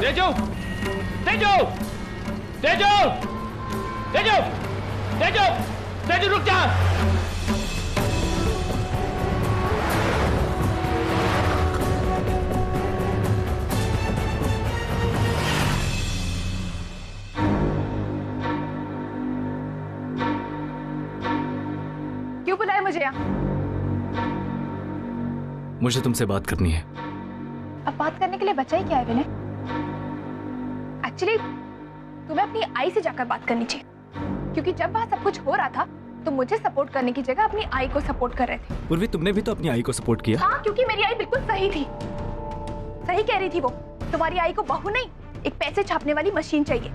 तेजू, तेजू, तेजू, तेजू, तेजू, तेजू रुक जा। क्यों बुलाया मुझे यहाँ? मुझे तुमसे बात करनी है। अब बात करने के लिए बचा ही क्या है विनय? एक्चुअली तुम्हें अपनी आई से जाकर बात करनी चाहिए, क्योंकि जब वहां सब कुछ हो रहा था तो मुझे सपोर्ट करने की जगह अपनी आई को सपोर्ट कर रहे थे। पूर्वी, तुमने भी तो अपनी आई को सपोर्ट किया। हाँ, क्योंकि मेरी आई बिल्कुल सही थी। सही कह रही थी वो। तुम्हारी आई को बहू नहीं, एक पैसे छापने वाली मशीन चाहिए।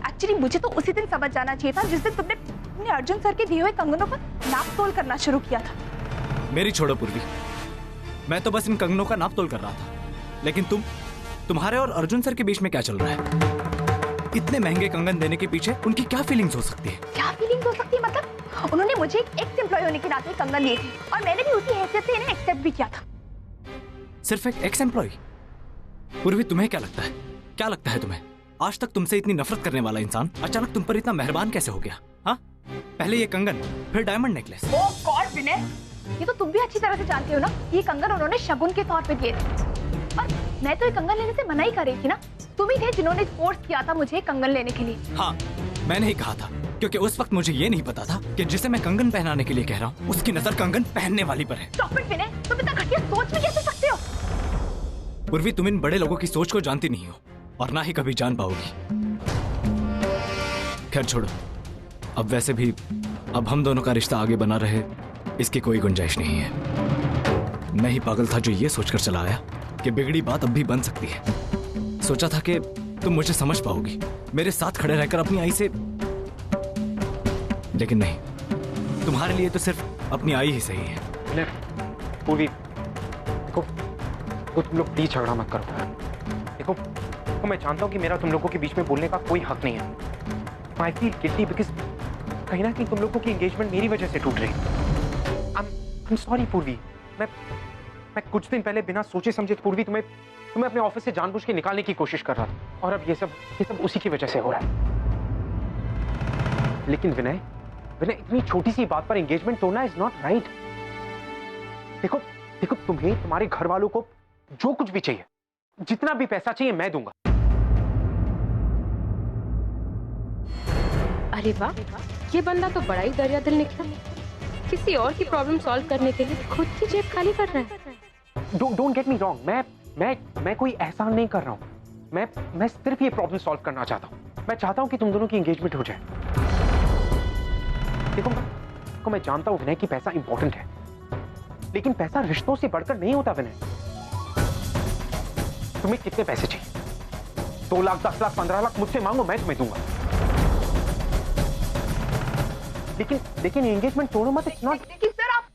एक्चुअली मुझे तो उसी दिन समझ जाना चाहिए था जिस दिन तुमने अर्जुन सर के दिए हुए कंगनों पर नाप तोल करना शुरू किया था। मेरी छोड़ो पूर्वी, मैं तो बस इन कंगनों का नाप तोल कर रहा था, लेकिन तुम्हारे और अर्जुन सर के बीच में क्या चल रहा है? इतने महंगे कंगन देने के पीछे उनकी क्या फीलिंग्स हो सकती है? क्या फीलिंग्स हो सकती है मतलब? उन्होंने मुझे एक एक्स एम्प्लॉय होने के नाते कंगन लिए थे और मैंने भी उसी हैसियत से इन्हें एक्सेप्ट भी किया था। सिर्फ एक एक्स एम्प्लॉय? पूर्वी, तुम्हें क्या लगता है? क्या लगता है तुम्हें? आज तक तुमसे इतनी नफरत करने वाला इंसान अचानक तुम पर इतना मेहरबान कैसे हो गया? हाँ, पहले ये कंगन, फिर डायमंड नेकलेस। ओह गॉड विनय, ये तो तुम भी अच्छी तरह से जानते हो ना, ये कंगन उन्होंने शगुन के तौर पे दिए थे। और मैं तो ये कंगन लेने से मना ही कर रही थी ना। तुम ही थे जिन्होंने फोर्स किया था मुझे कंगन लेने के लिए। हाँ, मैंने ही कहा था, क्योंकि उस वक्त मुझे ये नहीं पता था कि जिसे मैं कंगन पहनाने के लिए कह रहा हूँ उसकी नजर कंगन पहनने वाली पर है। स्टॉप इट विनय, तुम इतना घटिया सोच भी कैसे सकते हो? पूर्वी, तुम इन बड़े लोगों की सोच को जानती नहीं हो और ना ही कभी जान पाओगी। खैर छोड़ो, अब वैसे भी अब हम दोनों का रिश्ता आगे बना रहे इसकी कोई गुंजाइश नहीं है। मैं ही पागल था जो ये सोचकर चला आया कि बिगड़ी बात अब भी बन सकती है। सोचा था कि तुम मुझे समझ पाओगी, मेरे साथ खड़े रहकर अपनी आई से, लेकिन नहीं, तुम्हारे लिए तो सिर्फ अपनी आई ही सही है। पूर्वी, देखो तुम लोग प्लीज झगड़ा मत करो। देखो तो मैं जानता हूँ कि मेरा तुम लोगों के बीच में बोलने का कोई हक नहीं है। आई फील गिल्टी बिकॉज कहीं ना कहीं तुम लोगों की एंगेजमेंट मेरी वजह से टूट रही। I'm sorry पूर्वी। मैं कुछ दिन पहले बिना सोचे समझे पूर्वी तुम्हें अपने ऑफिस से जानबूझ के निकालने की कोशिश कर रहा था, और अब ये सब उसी की वजह से हो रहा है। लेकिन विनय, इतनी छोटी सी बात पर एंगेजमेंट तोड़ना इज नॉट राइट। देखो तुम्हें तुम्हारे घर वालों को जो कुछ भी चाहिए, जितना भी पैसा चाहिए मैं दूंगा। अरे वाह, ये बंदा तो बड़ा ही दरिया दिल निकला। किसी और की प्रॉब्लम सॉल्व करने के लिए खुद की जेब खाली कर रहा है। डोंट गेट मी रॉन्ग, मैं कोई एहसान नहीं कर रहा हूं। मैं सिर्फ ये प्रॉब्लम सॉल्व करना चाहता हूं। मैं चाहता हूं कि तुम दोनों की एंगेजमेंट हो जाए। देखो मैं जानता हूं विनय कि पैसा इंपॉर्टेंट है, लेकिन पैसा रिश्तों से बढ़कर नहीं होता विनय। तुम्हें कितने पैसे चाहिए? 2 लाख, 10 लाख, 15 लाख मुझसे मांगो, मैं तुम्हें दूंगा। लेकिन एंगेजमेंट तोड़ो मत। It's not.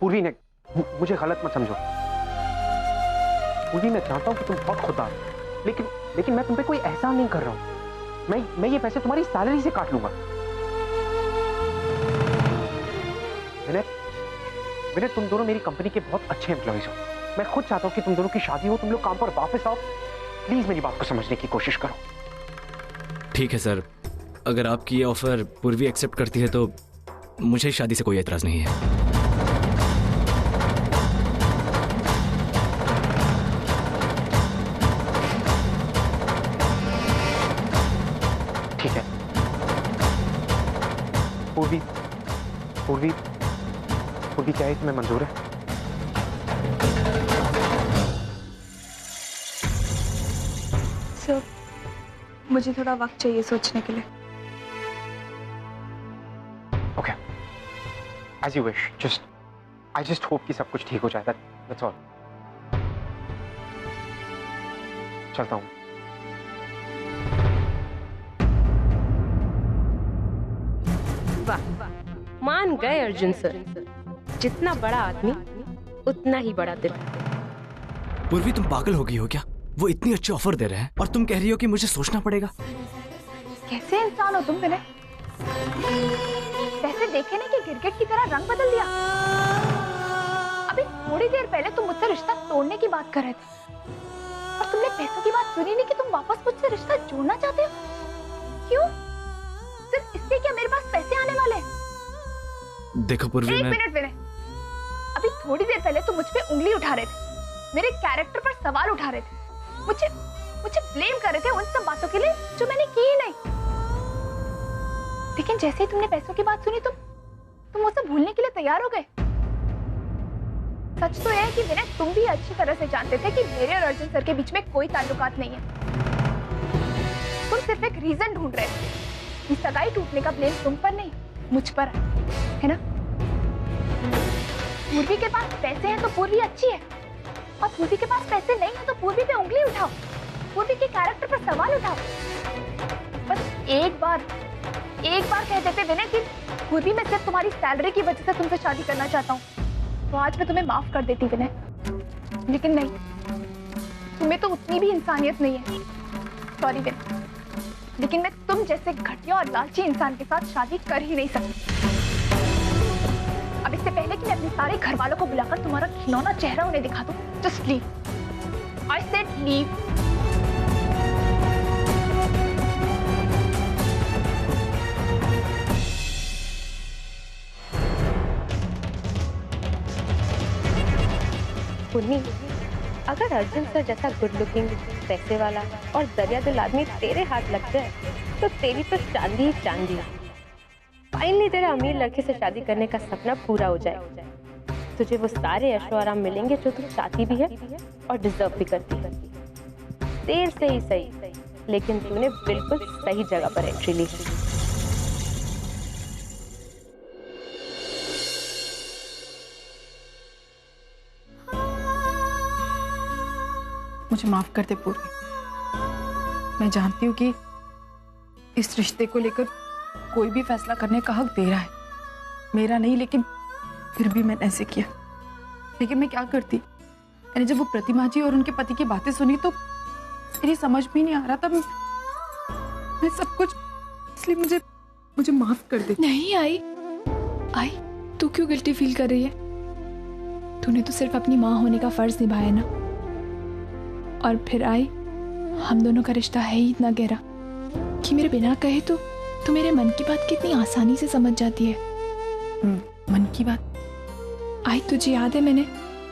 पूर्वी ने मुझे गलत मत समझो। पूर्वी, मैं जानता हूं कि तुम बहुत खुदा, लेकिन मैं तुम पे कोई एहसान नहीं कर रहा हूं। मैं ये पैसे तुम्हारी सैलरी से काट लूंगा। विनय, तुम दोनों मेरी कंपनी के बहुत अच्छे एम्प्लॉइज हो। मैं खुद चाहता हूं कि तुम दोनों की शादी हो, तुम लोग काम पर वापस आओ। प्लीज मेरी बात को समझने की कोशिश करो। ठीक है सर, अगर आपकी ये ऑफर पूर्वी एक्सेप्ट करती है तो मुझे शादी से कोई एतराज नहीं है। ठीक है पूर्वी, क्या है तुम्हें मंजूर है? सर, मुझे थोड़ा वक्त चाहिए सोचने के लिए। Okay, as you wish. I just hope कि सब कुछ ठीक हो जाए। That's all. चलता हूं। वाह, मान गए अर्जुन सर। जितना बड़ा आदमी उतना ही बड़ा दिल। पूर्वी, तुम पागल हो गई हो क्या? वो इतनी अच्छी ऑफर दे रहे हैं और तुम कह रही हो कि मुझे सोचना पड़ेगा। कैसे इंसान हो तुम विनय? पैसे देखे ना कि गिरगिट की तरह रंग बदल दिया। अभी थोड़ी देर पहले तुम मुझसे रिश्ता तोड़ने की बात कर रहे थे और तुमने पैसों की बात सुनी नहीं कि तुम वापस मुझसे रिश्ता जोड़ना चाहते हो? क्यों? सिर्फ इसलिए क्या मेरे पास पैसे आने वाले हैं? देखो पूर्वी, एक मिनट विनय, अभी थोड़ी देर पहले तुम मुझ पे उंगली उठा रहे थे, मेरे कैरेक्टर पर सवाल उठा रहे थे, मुझे ब्लेम कर रहे थे उन सब बातों के लिए जो मैंने की ही नहीं। लेकिन जैसे ही तुमने पैसों की बात सुनी तुम उसे भूलने के लिए तैयार हो गए। सच तो यह है कि विनय, तुम भी अच्छी तरह से जानते थे कि मेरे और अर्जुन सर के बीच में कोई ताल्लुकात नहीं है। तुम सिर्फ एक रीजन ढूंढ रहे थे। इस सगाई टूटने का ब्लेम तुम पर नहीं, मुझ पर है ना? पूर्वी के पास पैसे हैं तो पूर्वी अच्छी है, और पूर्वी के पास पैसे नहीं है तो पूर्वी पे उंगली उठाओ, पूर्वी के कैरेक्टर पर सवाल उठाओ। बस एक बार कह देते विनय कि पूर्वी मैं सिर्फ तुम्हारी सैलरी की वजह से तुमसे शादी करना चाहता हूँ, तो आज मैं तुम्हें माफ कर देती विनय। लेकिन नहीं, तुम्हें तो उतनी भी इंसानियत नहीं है। सॉरी विनय, लेकिन मैं तुम जैसे घटिया और लालची इंसान के साथ शादी कर ही नहीं सकती। अब इससे पहले कि मैं अपने सारे घर वालों को बुलाकर तुम्हारा खिलौना चेहरा उन्हें दिखा दूं, just leave. I said leave. Punni, अगर अर्जुन सर जैसा गुड लुकिंग, पैसे वाला और दरिया दिल आदमी तेरे हाथ लग जाए तो तेरी तो चांदी ही चांदी। फाइनली तेरे अमीर लड़के से शादी करने का सपना पूरा हो जाए। तुझे वो सारे ऐशो आराम मिलेंगे जो तू चाहती भी है और डिजर्व भी करती है। देर से ही सही, लेकिन तूने बिल्कुल सही जगह पर एंट्री ली है। मुझे माफ कर दे पूर्वी। मैं जानती हूँ कि इस रिश्ते को लेकर कोई भी फैसला करने का हक तेरा है, मेरा नहीं, लेकिन फिर भी मैंने ऐसे किया। लेकिन मैं क्या करती? मैंने जब वो प्रतिमा जी और उनके पति की बातें सुनी तो मेरी समझ में नहीं आ रहा था। मैं सब कुछ, इसलिए मुझे माफ कर दे। नहीं आई, तू क्यों गिल्टी फील कर रही है? तूने तो सिर्फ अपनी माँ होने का फर्ज निभाया ना। और फिर आई, हम दोनों का रिश्ता है ही इतना गहरा कि मेरे बिना कहे तो तू मेरे मन की बात कितनी आसानी से समझ जाती है। मन की बात? आई, तुझे याद है मैंने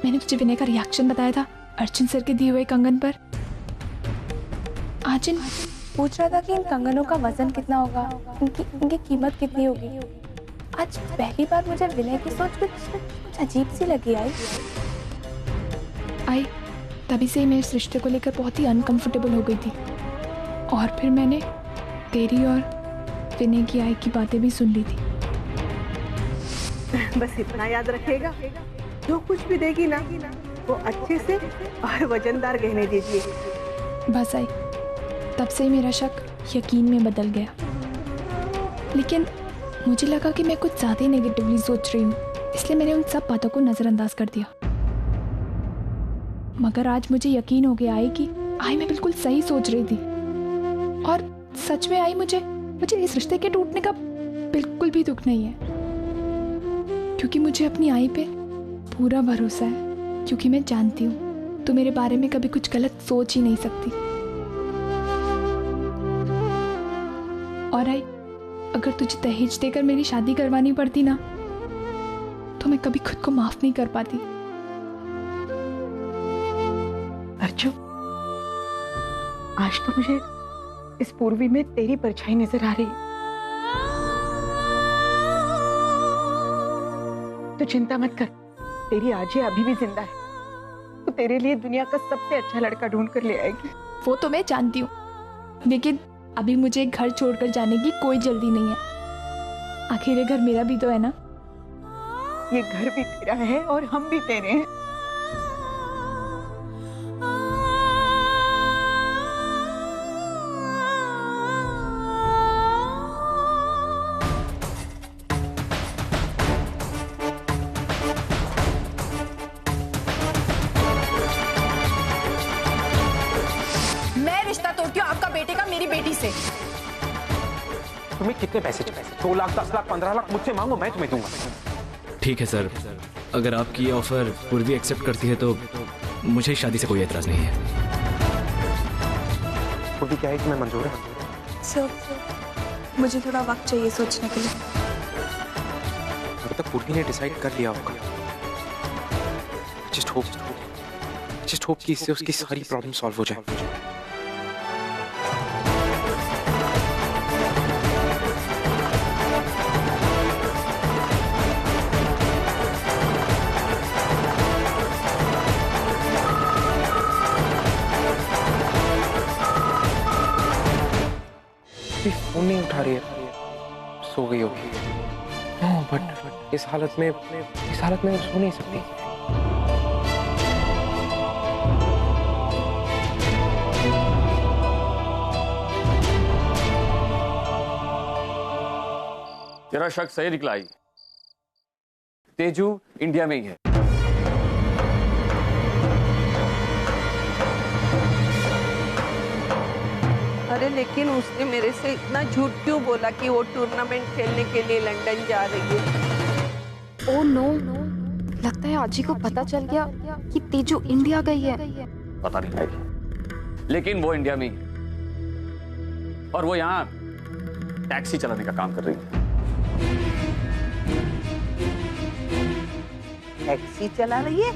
तुझे विनय का रिएक्शन बताया था अर्जुन सर के दिए हुए कंगन पर? आजिन पूछ रहा था कि इन कंगनों का वजन कितना होगा, इनकी कीमत कितनी होगी। आज पहली बार मुझे विनय की सोच कुछ अजीब सी लगी। आई तभी से ही मैं इस रिश्ते को लेकर बहुत ही अनकंफर्टेबल हो गई थी। और फिर मैंने तेरी और विनय की आई की बातें भी सुन ली थी। बस इतना याद रखिएगा, जो कुछ भी देगी ना वो अच्छे से और वजनदार गहने दीजिए। बस आई, तब से ही मेरा शक यकीन में बदल गया। लेकिन मुझे लगा कि मैं कुछ ज़्यादा ही नेगेटिवली सोच रही हूँ, इसलिए मैंने उन सब बातों को नज़रअंदाज कर दिया। मगर आज मुझे यकीन हो गया कि मैं बिल्कुल सही सोच रही थी। और सच में मुझे इस रिश्ते के टूटने का बिल्कुल भी दुख नहीं है, क्योंकि मुझे अपनी आई पे पूरा भरोसा है। क्योंकि मैं जानती हूँ तू मेरे बारे में कभी कुछ गलत सोच ही नहीं सकती। और अगर तुझे दहेज देकर मेरी शादी करवानी पड़ती ना, तो मैं कभी खुद को माफ नहीं कर पाती। अर्जुन, आज तो मुझे इस पूर्वी में तेरी परछाई नजर आ रही है। तो चिंता मत कर, तेरी आजी अभी भी जिंदा है। तो तेरे लिए दुनिया का सबसे अच्छा लड़का ढूंढ कर ले आएगी। वो तो मैं जानती हूँ, लेकिन अभी मुझे घर छोड़कर जाने की कोई जल्दी नहीं है। आखिर ये घर मेरा भी तो है ना। ये घर भी तेरा है और हम भी तेरे हैं। तुम्हें कितने पैसे चाहिए? 2 लाख, 10 लाख, 15 लाख मुझसे मांगो, मैं तुम्हें दूंगा। ठीक है सर, अगर आपकी ये ऑफर पूर्वी एक्सेप्ट करती है तो मुझे इस शादी से कोई एतराज नहीं है। पूर्वी क्या है कि मैं मंजूर है? सर, मुझे थोड़ा वक्त चाहिए सोचने के लिए। अभी तक पूर्वी ने डिसाइड कर लिया होगा। जस्ट होप कि इससे उसकी सारी प्रॉब्लम सॉल्व हो जाए। फोन नहीं उठा रही है, सो गई होगी। नो, बट इस हालत में वो सो नहीं सकती। तेरा शक सही निकला ही। तेजू इंडिया में ही है। अरे लेकिन उसने मेरे से इतना झूठ क्यों बोला कि वो टूर्नामेंट खेलने के लिए लंदन जा रही है? ओह नो, लगता है आजी को पता चल गया कि तेजू इंडिया गई है। पता नहीं भाई, लेकिन वो इंडिया में ही है और वो यहाँ टैक्सी चलाने का काम कर रही है। टैक्सी चला रही है?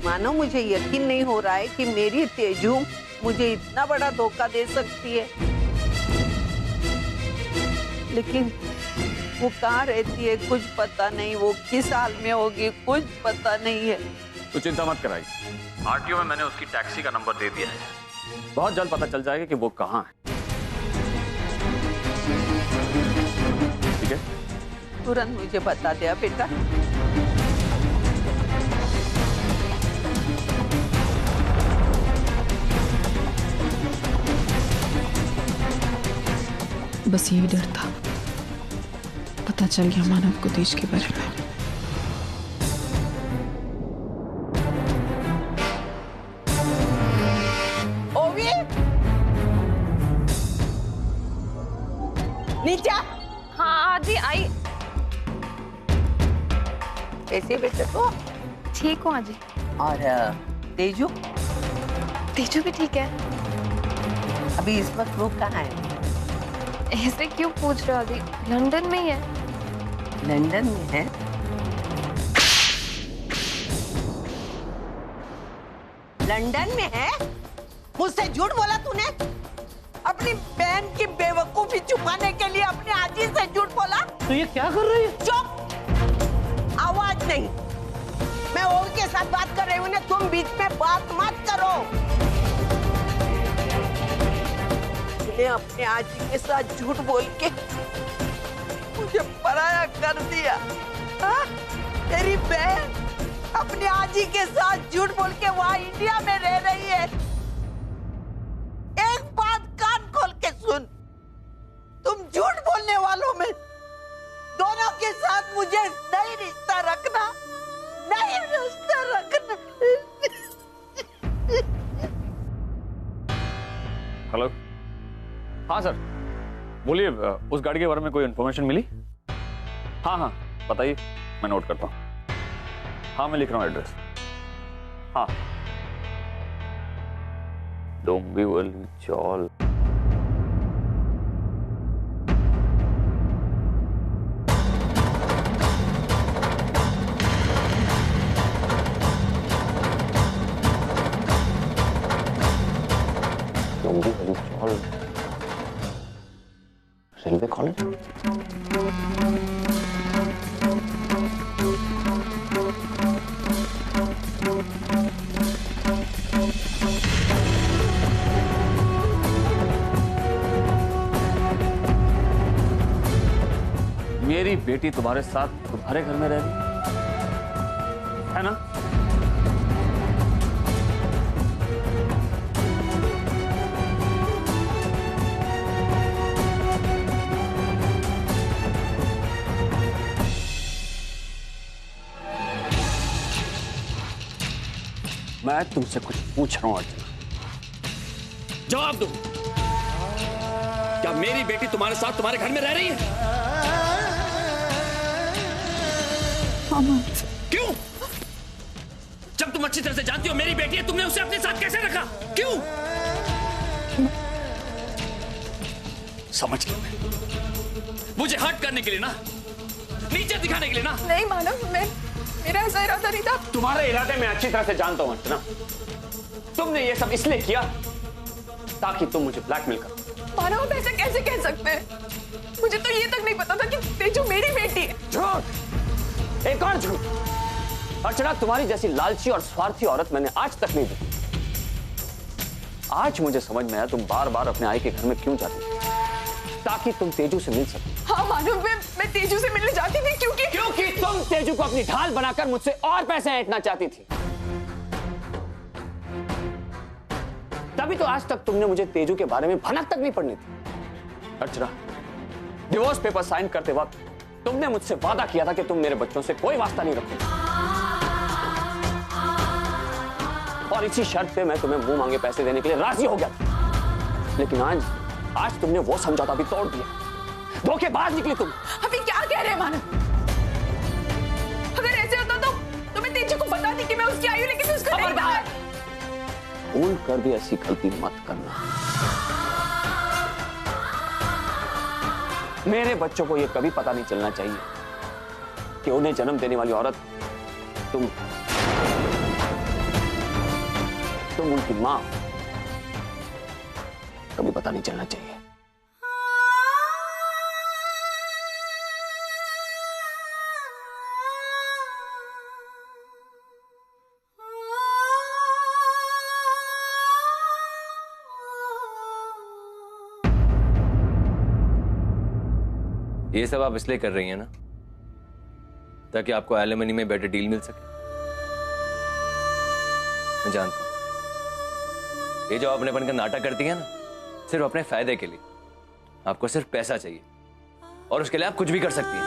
मानो मुझे यकीन नहीं हो रहा है कि मेरी तेजू मुझे इतना बड़ा धोखा दे सकती है। लेकिन वो कहाँ रहती है कुछ पता नहीं, वो किस हाल में होगी कुछ पता नहीं है। तो चिंता मत कराई, आरटीओ में मैंने उसकी टैक्सी का नंबर दे दिया है। बहुत जल्द पता चल जाएगा कि वो कहाँ है। ठीक है, तुरंत मुझे बता दिया बेटा। बस यही डर था, पता चल गया मानव को तेज के बारे में। ओवी, नीचा। हाँ आजी आई। कैसे बेटा तो? ठीक हूँ आजी। और तेजू? तेजू भी ठीक है। अभी इस वक्त वो कहाँ है? ऐसे क्यों पूछ रहे हो आजी? लंदन में ही है। लंदन में है? लंदन में है? मुझसे झूठ बोला तूने? अपनी बहन की बेवकूफी छुपाने के लिए अपनी आजी से झूठ बोला? तो ये क्या कर रही है? चुप! आवाज नहीं। मैं और के साथ बात कर रही हूँ ना, तुम बीच में बात मत करो। अपने आजी के साथ झूठ बोल के मुझे पराया कर दिया। हाँ? तेरी बहन अपने आजी के साथ झूठ बोल के वहाँ इंडिया में रह रही है। एक बात कान खोल के सुन, तुम झूठ बोलने वालों में दोनों के साथ मुझे नहीं रिश्ता रखना, नहीं रिश्ता रखना। हेलो, हाँ सर बोलिए, उस गाड़ी के बारे में कोई इन्फॉर्मेशन मिली? हाँ बताइए, मैं नोट करता हूँ। हाँ मैं लिख रहा हूँ एड्रेस। हाँ, डोंबिवली चौल। डोंबिवली चौल रेलवे कॉलेज। मेरी बेटी तुम्हारे साथ तुम्हारे घर में रह रही है ना? मैं तुमसे कुछ पूछ रहा हूं अर्चना, जवाब दो। क्या मेरी बेटी तुम्हारे साथ तुम्हारे घर में रह रही है? क्यों? जब तुम अच्छी तरह से जानती हो मेरी बेटी है, तुमने उसे अपने साथ कैसे रखा? क्यों? समझ गया मैं। मुझे हर्ट करने के लिए ना, नीचे दिखाने के लिए ना। नहीं मानव, मेरा ऐसा इरादा नहीं था। तुम्हारे इरादे मैं अच्छी तरह से जानता हूं अर्चना। तुमने ये सब इसलिए किया ताकि तुम मुझे ब्लैकमेल करो। मानव, आप ऐसे कैसे कह सकते हैं? मुझे तो ये तक नहीं पता था कि तेजू मेरी बेटी है। झूठ, एक और झूठ। अर्चना, तुम्हारी जैसी लालची और स्वार्थी औरत मैंने आज तक नहीं देखी। आज मुझे समझ में आया तुम बार बार अपने आई के घर में क्यों जाती थी, ताकि तुम तेजू से मिल सको। हाँ मानव, मैं तेजू से मिलने जाती थी क्योंकि तुम तेजू को अपनी ढाल बनाकर मुझसे और पैसे ऐंठना चाहती थी। तभी तो आज तक तुमने मुझे तेजू के बारे में भनक तक नहीं पड़नी थी। अर्चना, डिवोर्स पेपर साइन करते वक्त तुमने मुझसे वादा किया था कि तुम मेरे बच्चों से कोई वास्ता नहीं रखोगे, और इसी शर्त पे मैं तुम्हें मुंह मांगे पैसे देने के लिए राजी हो गया था। लेकिन आज तुमने वो समझौता भी तोड़ दिया। धोखेबाज निकली तुम। अभी क्या कह रहे हैं मानव? अगर ऐसे होता तो मैं तेजू को बताती कि मैं उसकी आई हूं, लेकिन उसका नहीं पता। भूल कर भी ऐसी गलती मत करना। मेरे बच्चों को यह कभी पता नहीं चलना चाहिए कि उन्हें जन्म देने वाली औरत तुम उनकी मां। कभी पता नहीं चलना चाहिए। ये सब आप इसलिए कर रही हैं ना ताकि आपको एलिमनी में बेटर डील मिल सके। मैं जानता हूं ये जो आप अपनेपन का नाटक करती है ना, सिर्फ अपने फायदे के लिए। आपको सिर्फ पैसा चाहिए और उसके लिए आप कुछ भी कर सकती हैं।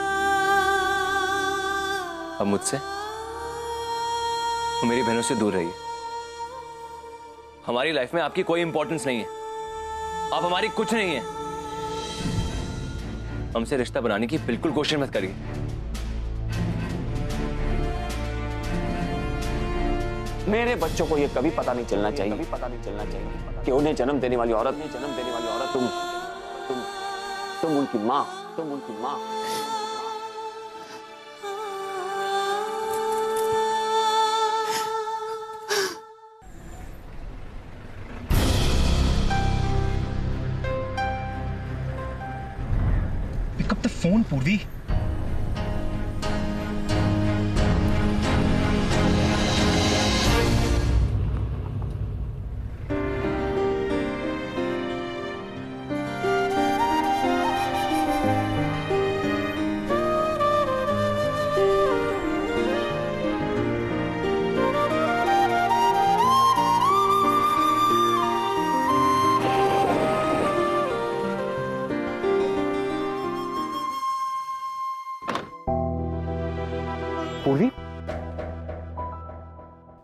अब मुझसे तो मेरी बहनों से दूर रहिए। हमारी लाइफ में आपकी कोई इंपॉर्टेंस नहीं है। आप हमारी कुछ नहीं है। हमसे रिश्ता बनाने की बिल्कुल कोशिश मत करिए। मेरे बच्चों को यह कभी पता नहीं चलना चाहिए कि उन्हें जन्म देने वाली औरत तुम उनकी मां। Pick up the phone, Purvi.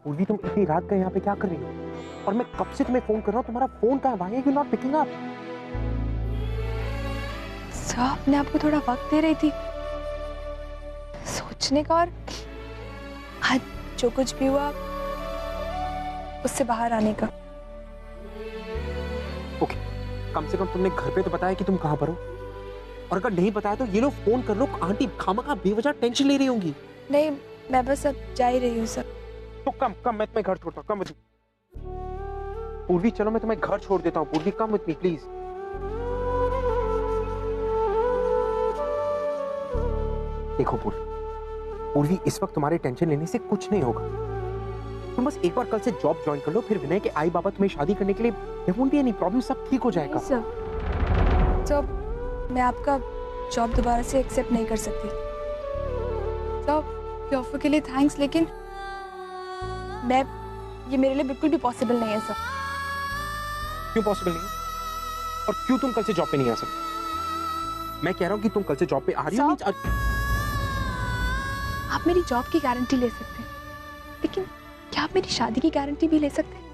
पूर्वी, तुम इतनी रात का यहाँ पे क्या कर रही हो? और मैं कब से तुम्हें फोन कर रहा हूँ, तुम्हारा फोन कहाँ है? Why are you not picking up? Sir, अपने आप को थोड़ा वक्त दे रही थी सोचने का, और आज जो कुछ भी हुआ उससे बाहर आने का। ओके, कम से कम तुमने घर पे तो बताया कि तुम कहाँ पर हो। और अगर नहीं बताया तो ये लोग फोन कर लो, आंटी खामखा बेवजह टेंशन ले रही होंगी। नहीं, मैं बस अब जा ही रही हूँ सर। तो कम मैं तुम्हें घर छोड़ता हूँ। कम विद मी पूर्वी, चलो मैं तुम्हें घर छोड़ देता हूँ। पूर्वी, कम विद मी प्लीज। देखो पूर्वी, इस वक्त तुम्हारे टेंशन लेने से कुछ नहीं होगा। तुम बस एक बार कल से जॉब ज्वाइन कर लो, फिर विनय के आई बाबा तुम्हें शादी करने के लिए there won't be any problem, सब ठीक हो जाएगा। सर, मैं आपका जॉब दोबारा से एक्सेप्ट नहीं कर सकती। सर, ऑफर के लिए थैंक्स, लेकिन ये मेरे लिए बिल्कुल भी पॉसिबल नहीं है सर। क्यों पॉसिबल नहीं है? और क्यों तुम कल से जॉब पे नहीं आ सकती? मैं कह रहा हूँ कि तुम कल से जॉब पे आ रही हो। आप मेरी जॉब की गारंटी ले सकते हैं, लेकिन क्या आप मेरी शादी की गारंटी भी ले सकते हैं?